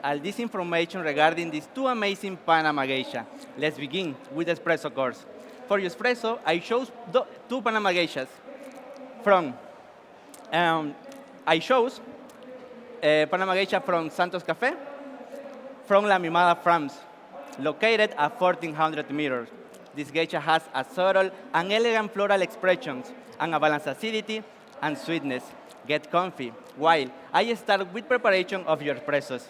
all this information regarding these two amazing Panama geisha. Let's begin with the espresso course. For your espresso, I chose two Panama geishas. From um, I chose Panama geisha from Santos Cafe, from La Mimada, France, located at 1400 meters. This geisha has a subtle and elegant floral expressions and a balanced acidity and sweetness. Get comfy while I start with preparation of your espressos.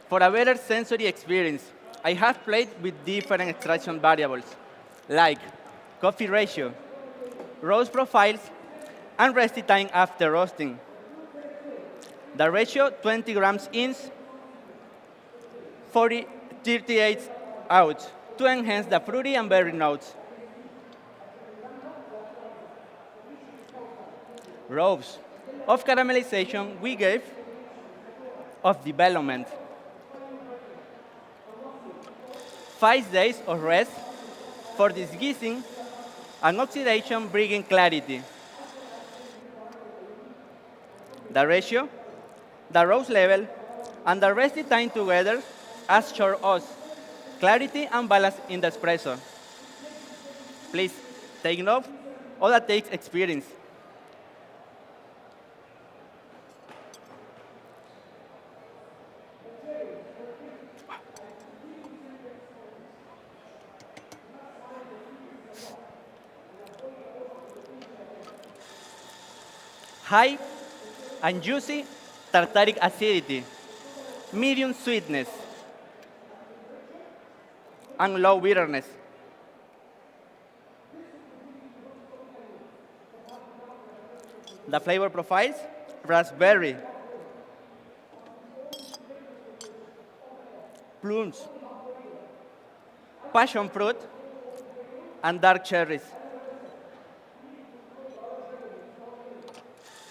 For a better sensory experience, I have played with different extraction variables like coffee ratio, roast profiles, and resting time after roasting. The ratio 20 grams in, 40, 38 out to enhance the fruity and berry notes. Rows of caramelization we gave of development. 5 days of rest for disguising and oxidation bringing clarity. The ratio, the roast level, and the resting time together assure us clarity and balance in the espresso. Please take note, all that takes experience. High and juicy tartaric acidity, medium sweetness, and low bitterness. The flavor profiles, raspberry, plums, passion fruit, and dark cherries.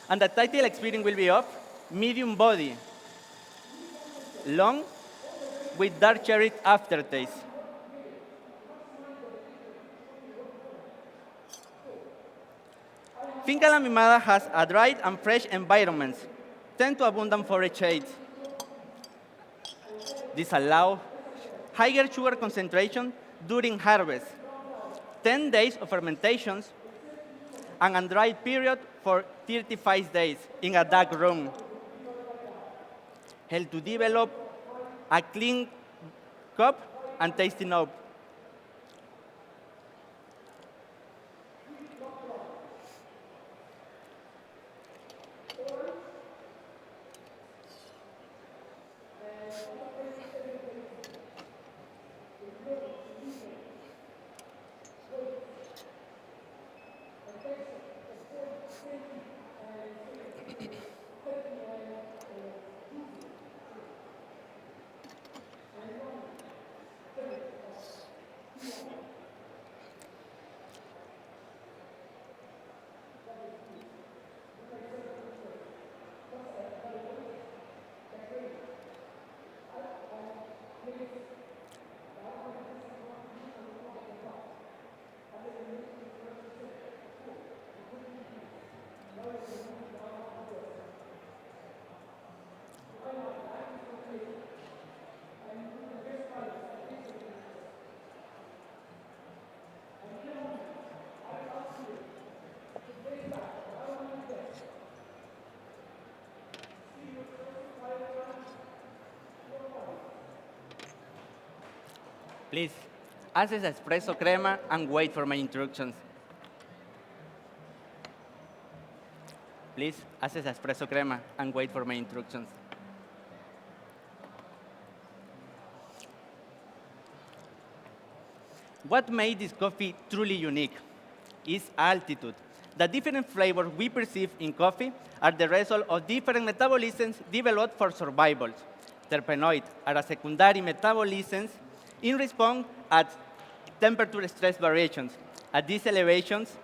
And the title experience will be of medium body, long with dark cherry aftertaste. Finca La Mimada has a dry and fresh environment, tend to abundant forest shades. This allows higher sugar concentration during harvest, 10 days of fermentations, and a dry period for 35 days in a dark room. Help to develop a clean cup and tasty note. Please, access espresso crema and wait for my instructions. Please, access espresso crema and wait for my instructions. What made this coffee truly unique is altitude. The different flavors we perceive in coffee are the result of different metabolisms developed for survival. Terpenoids are a secondary metabolisms in response at temperature stress variations. At these elevations,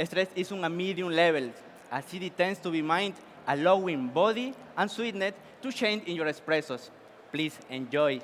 stress is on a medium level. Acidity tends to be mild, allowing body and sweetness to change in your espressos. Please enjoy.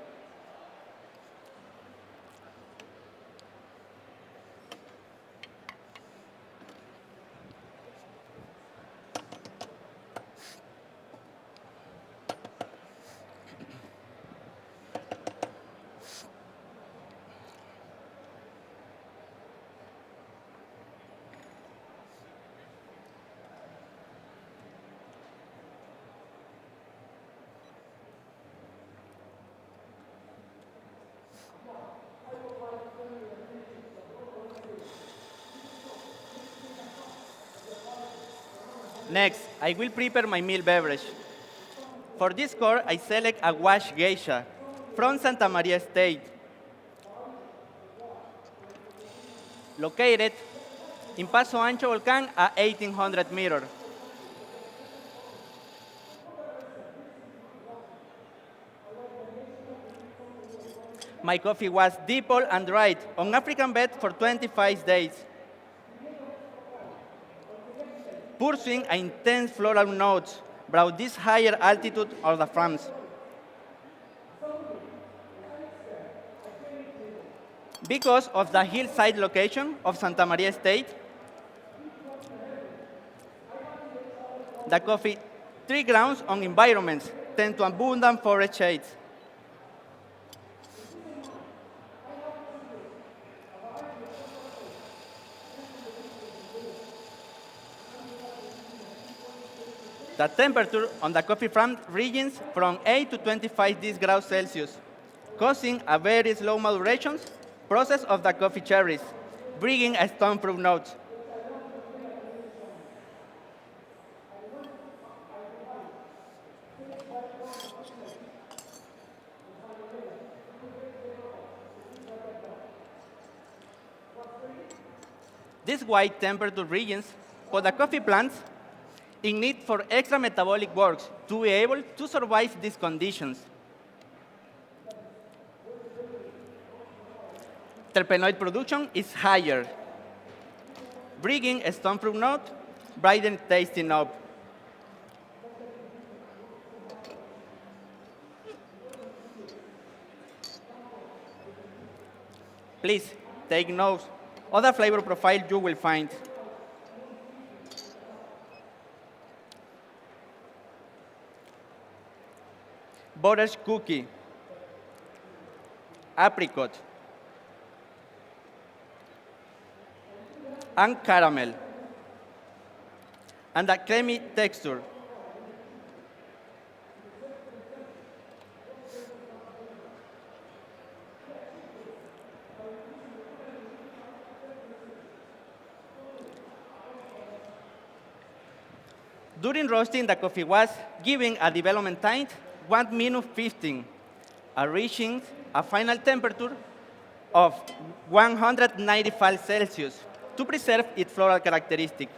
Next, I will prepare my meal beverage. For this course, I select a wash geisha from Santa Maria State, located in Paso Ancho Volcán at 1800 meters. My coffee was dippled and dried on African bed for 25 days, pursuing intense floral notes brought this higher altitude of the farms. Because of the hillside location of Santa Maria State, the coffee tree grounds on environments tend to abundant forest shades. The temperature on the coffee farm ranges from 8 to 25 degrees Celsius, causing a very slow maturation process of the coffee cherries, bringing a stone fruit note. These wide temperature regions for the coffee plants in need for extra metabolic works to be able to survive these conditions. Terpenoid production is higher, bringing a stone fruit note, bright and tasty note. Please take note of the flavor profile you will find. Butterscotch cookie, apricot, and caramel, and a creamy texture. During roasting, the coffee was given a development time 1 minute 15, reaching a final temperature of 195 Celsius to preserve its floral characteristic.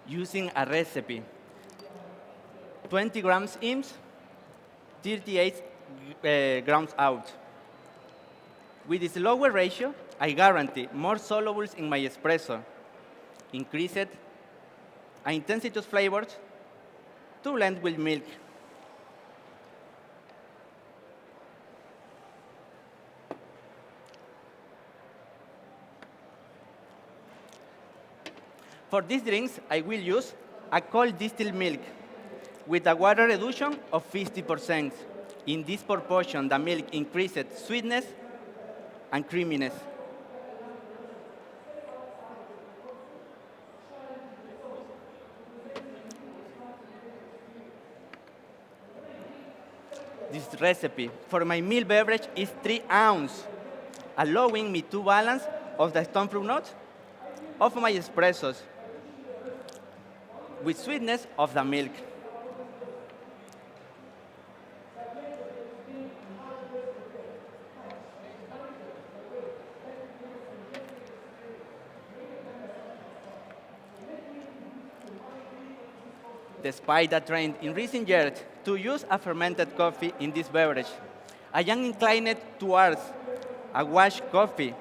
Using a recipe, 20 grams in, 38 grams out. With this lower ratio, I guarantee more solubles in my espresso, increased intensity of flavors to blend with milk. For these drinks, I will use a cold distilled milk with a water reduction of 50%. In this proportion, the milk increases sweetness and creaminess. This recipe for my meal beverage is 3 ounces, allowing me to balance of the stone fruit notes of my espressos with sweetness of the milk. Despite the trend in recent years to use a fermented coffee in this beverage, I am inclined towards a washed coffee,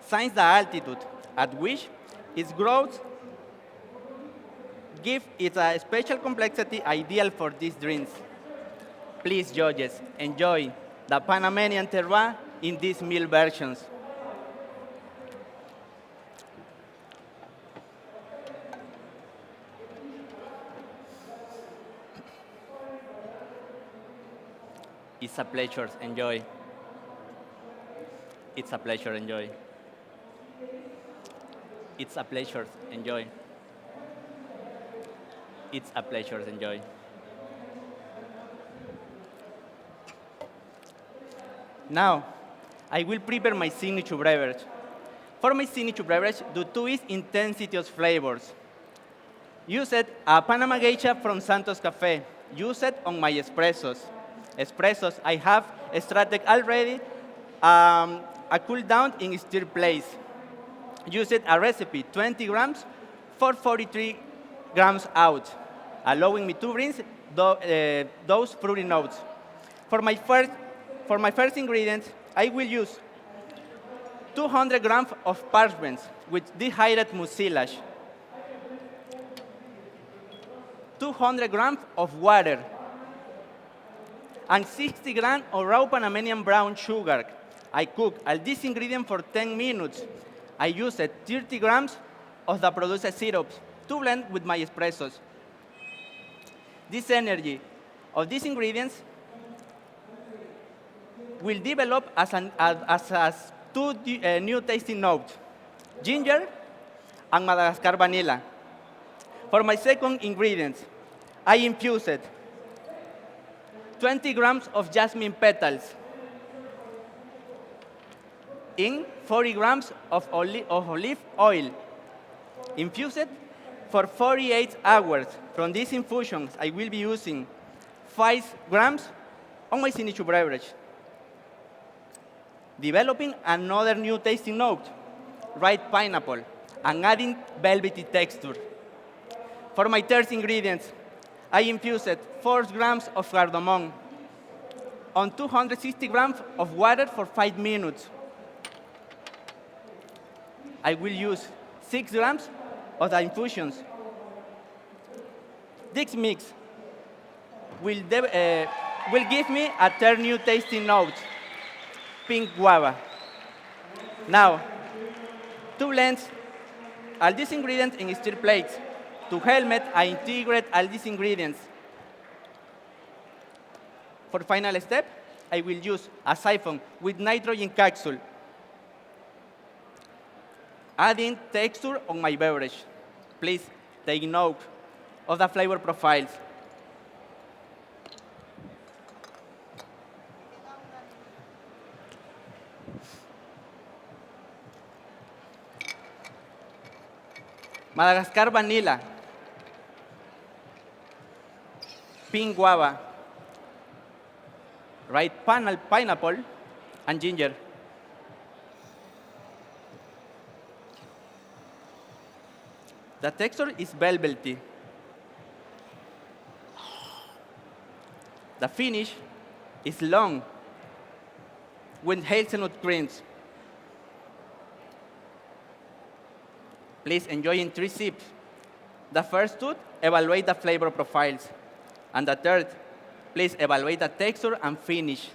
since the altitude at which it grows give it a special complexity ideal for these drinks. Please, judges, enjoy the Panamanian terroir in these meal versions. It's a pleasure. Enjoy. It's a pleasure. Enjoy. It's a pleasure. Enjoy. It's a pleasure. Enjoy. Now, I will prepare my signature beverage. For my signature beverage, the two is intensity of flavors. Use it a Panama Geisha from Santos Cafe. Use it on my espressos. Espressos, I have extracted already a cool down in stir place. Use it a recipe, 20 grams for 43 grams out, allowing me to bring those fruity notes. For my first, for my first ingredient, I will use 200 grams of parchment with dehydrated mucilage, 200 grams of water, and 60 grams of raw Panamanian brown sugar. I cook all this ingredient for 10 minutes. I used 30 grams of the produced syrups to blend with my espressos. This energy of these ingredients will develop as two new tasting notes, ginger and Madagascar vanilla. For my second ingredient, I infused 20 grams of jasmine petals in 40 grams of olive oil. Infuse it for 48 hours. From these infusions, I will be using 5 grams on my signature beverage. Developing another new tasting note, ripe pineapple, and adding velvety texture. For my third ingredient, I infused 4 grams of cardamom on 260 grams of water for 5 minutes. I will use 6 grams of the infusions. This mix will give me a third new tasting note, pink guava. Now, to blend all these ingredients in stir plates. To help it, I integrate all these ingredients. For final step, I will use a siphon with nitrogen capsule, adding texture on my beverage. Please take note of the flavor profiles. Madagascar vanilla, pink guava, ripe pineapple, and ginger. The texture is velvety. The finish is long with hazelnut creams. Please enjoy in 3 sips. The first two, evaluate the flavor profiles. And the third, please evaluate the texture and finish.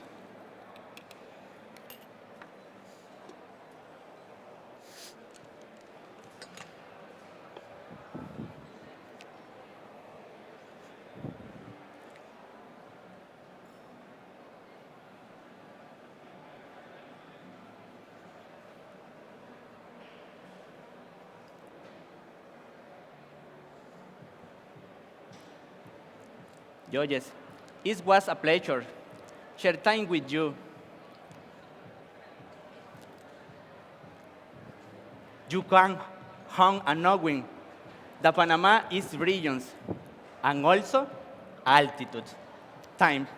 Judges, it was a pleasure share time with you. You can home and knowing that Panama is regions and also altitude. Time.